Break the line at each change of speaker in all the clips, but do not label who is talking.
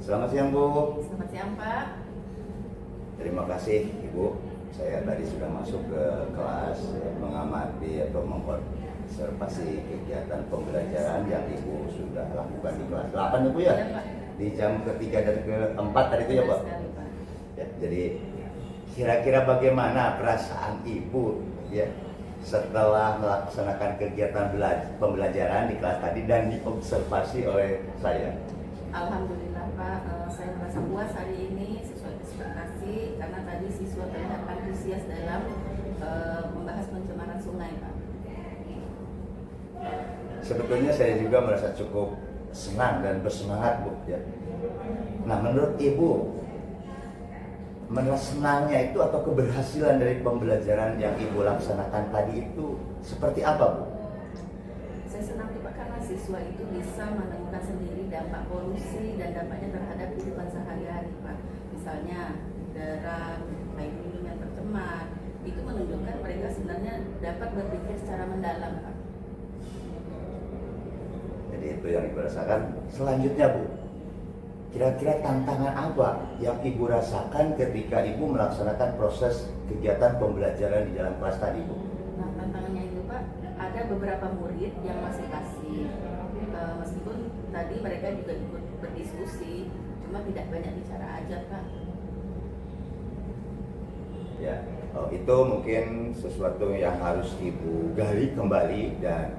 Selamat siang Bu.
Selamat siang Pak.
Terima kasih Ibu. Saya tadi sudah masuk ke kelas mengamati atau mengobservasi kegiatan pembelajaran yang Ibu sudah lakukan di kelas 8 Ibu ya?
Iya Pak.
Di jam ketiga dan keempat tadi itu ya Pak?
Sekali, Pak.
Ya, jadi kira-kira bagaimana perasaan Ibu ya setelah melaksanakan kegiatan pembelajaran di kelas tadi dan diobservasi oleh saya?
Alhamdulillah Pak, saya merasa puas hari ini sesuai ekspektasi karena tadi siswa terlihat antusias dalam membahas pencemaran sungai Pak.
Sebetulnya saya juga merasa cukup senang dan bersemangat Bu ya. Nah menurut Ibu, senangnya itu atau keberhasilan dari pembelajaran yang Ibu laksanakan tadi itu seperti apa Bu?
Saya senang Pak karena siswa itu bisa menemukan sendiri dampak polusi dan dampaknya terhadap kehidupan sehari-hari Pak. Misalnya udara, air minum yang tercemar, itu menunjukkan mereka sebenarnya dapat berpikir secara mendalam Pak.
Jadi itu yang Ibu rasakan. Selanjutnya Bu, kira-kira tantangan apa yang Ibu rasakan ketika Ibu melaksanakan proses kegiatan pembelajaran di dalam kelas tadi Bu?
Nah, tantangannya itu Pak, ada beberapa murid yang masih pasif, meskipun tadi mereka juga ikut berdiskusi, cuma tidak banyak bicara aja Pak.
Ya, itu mungkin sesuatu yang harus Ibu gali kembali dan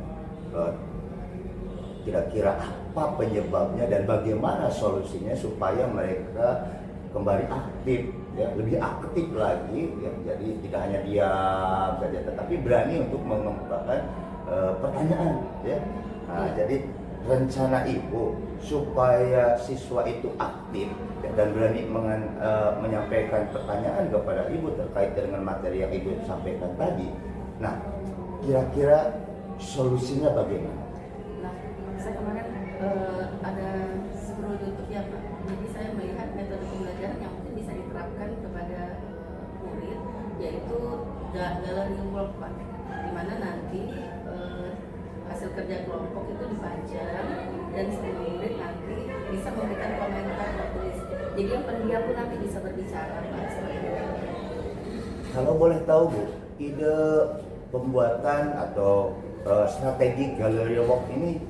kira-kira apa penyebabnya dan bagaimana solusinya supaya mereka kembali aktif ya, lebih aktif lagi ya. Jadi tidak hanya diam saja tetapi berani untuk mengemukakan pertanyaan ya. Nah, jadi rencana Ibu supaya siswa itu aktif ya, dan berani menyampaikan pertanyaan kepada Ibu terkait dengan materi yang Ibu sampaikan tadi. Nah, kira-kira solusinya bagaimana?
Nah, saya kemarin ada scroll YouTube ya Pak, jadi saya melihat metode pembelajaran yang mungkin bisa diterapkan kepada murid, yaitu gallery work Pak, di mana nanti hasil kerja kelompok itu dipajang dan semua murid nanti bisa memberikan komentar tertulis. Jadi yang pendiam pun nanti bisa berbicara Pak, seperti itu.
Kalau boleh tahu Bu, ide pembuatan atau strategi gallery walk ini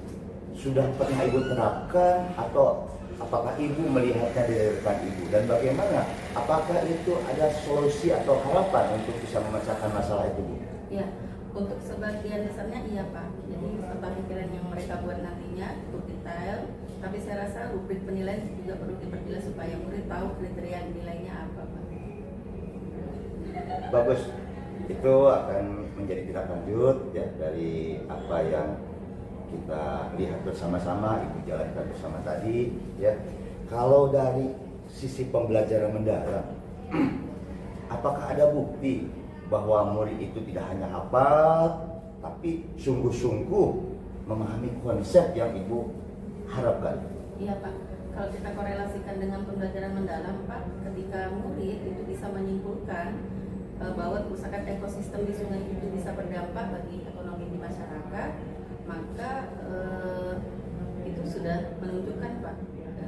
sudah pernah Ibu terapkan atau apakah Ibu melihatnya dari rekan Ibu dan bagaimana? Apakah itu ada solusi atau harapan untuk bisa memecahkan masalah itu Bu?
Ya, untuk sebagian besarnya iya Pak. Jadi pemikiran yang mereka buat nantinya cukup detail, tapi saya rasa rubrik penilaian juga perlu diperjelas supaya murid tahu kriteria nilainya apa Pak.
Bagus, itu akan menjadi tindak lanjut ya dari apa yang kita lihat bersama-sama, Ibu jalankan bersama tadi ya. Kalau dari sisi pembelajaran mendalam, apakah ada bukti bahwa murid itu tidak hanya hafal tapi sungguh-sungguh memahami konsep yang Ibu harapkan?
Iya Pak, kalau kita korelasikan dengan pembelajaran mendalam Pak, ketika murid itu bisa menyimpulkan bahwa kerusakan ekosistem di sungai itu bisa berdampak bagi ekonomi di masyarakat, maka itu sudah menunjukkan Pak,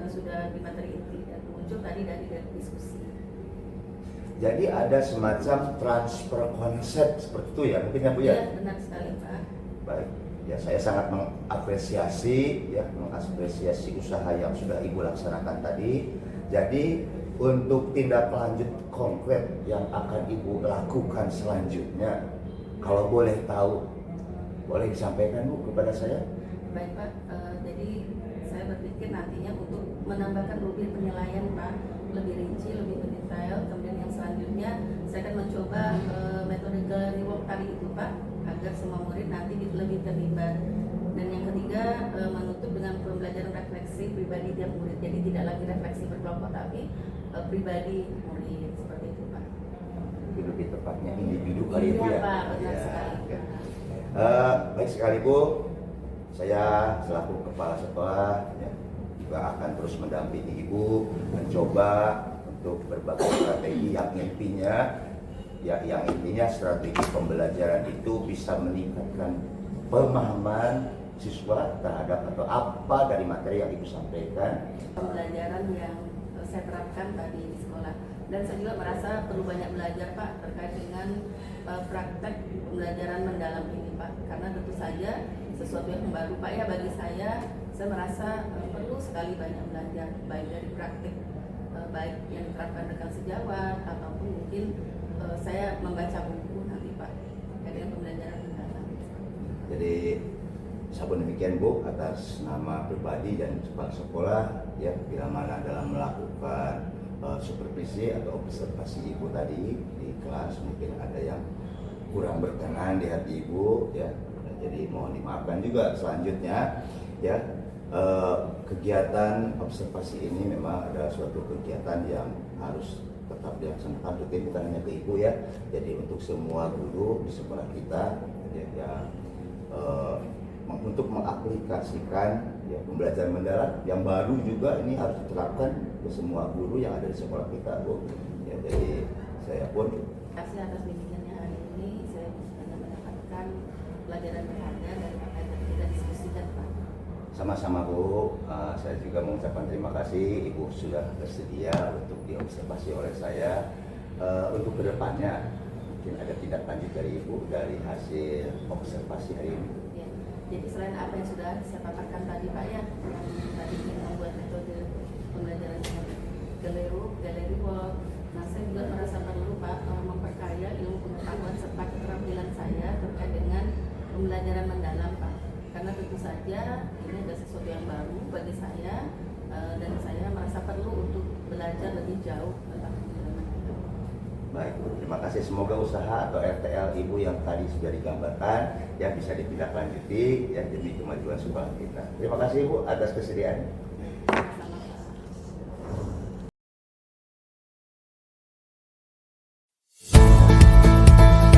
sudah di materi inti dan muncul tadi dari diskusi.
Jadi ada semacam transfer konsep seperti itu ya, mungkin ya Bu ya?
Iya, benar sekali Pak.
Baik, ya saya sangat mengapresiasi usaha yang sudah Ibu laksanakan tadi. Jadi untuk tindak lanjut konkret yang akan Ibu lakukan selanjutnya, kalau boleh tahu, boleh disampaikan Bu kepada saya?
Baik Pak, jadi saya berpikir nantinya untuk menambahkan rubrik penilaian Pak, lebih rinci, lebih mendetail. Kemudian yang selanjutnya saya akan mencoba metode gallery walk tadi itu Pak, agar semua murid nanti lebih terlibat. Dan yang ketiga, menutup dengan pembelajaran refleksi pribadi tiap murid. Jadi tidak lagi refleksi berkelompok tapi pribadi murid, seperti itu Pak.
Itu lebih tepatnya individu kali Bu
Iya
ya?
Pak, benar
Ya,
sekali.
ya. Baik sekali Bu, saya selaku kepala sekolah ya, juga akan terus mendampingi Ibu mencoba untuk berbagai strategi yang intinya strategi pembelajaran itu bisa meningkatkan pemahaman siswa terhadap atau apa dari materi yang Ibu sampaikan.
Pembelajaran yang saya terapkan tadi di sekolah, dan saya juga merasa perlu banyak belajar Pak terkait dengan praktek pembelajaran mendalam ini Pak, karena tentu saja sesuatu yang baru Pak ya bagi saya merasa perlu sekali banyak belajar, baik dari praktik baik yang diterapkan rekan sejawat ataupun mungkin saya membaca buku nanti Pak terkait dengan pembelajaran mendalam.
Jadi sabun demikian Bu, atas nama pribadi dan kepala sekolah ya, bila mana dalam melakukan supervisi atau observasi Ibu tadi di kelas mungkin ada yang kurang berkenan di hati Ibu ya, jadi mohon dimaafkan juga. Selanjutnya ya, kegiatan observasi ini memang ada suatu kegiatan yang harus tetap dilaksanakan rutin, bukan hanya ke Ibu ya, jadi untuk semua guru di sekolah kita ya, untuk mengaplikasikan ya, pembelajaran mendalam yang baru juga ini harus diterapkan ke semua guru yang ada di sekolah kita Bu ya. Jadi saya pun
Terima kasih atas bimbingannya hari ini, saya banyak mendapatkan pelajaran berharga dari apa yang tadi kita diskusikan Pak.
sama-sama Bu. Saya juga mengucapkan terima kasih Ibu sudah bersedia untuk diobservasi oleh saya. Untuk kedepannya mungkin ada tindak lanjut dari Ibu dari hasil observasi hari ini.
Ya. Jadi selain apa yang sudah saya paparkan tadi Pak ya, yang tadi ingin membuat metode pembelajaran galeri work, nah saya juga merasa perlu Pak memperkaya ilmu pengetahuan serta keterampilan saya terkait dengan pembelajaran mendalam Pak, karena tentu saja ini adalah sesuatu yang baru bagi saya dan saya merasa perlu untuk belajar lebih jauh tentang pembelajaran mendalam.
Baik Bu, terima kasih. Semoga usaha atau RTL Ibu yang tadi sudah digambarkan ya bisa ditindaklanjuti ya demi kemajuan sekolah kita. Terima kasih Bu atas kesediaan.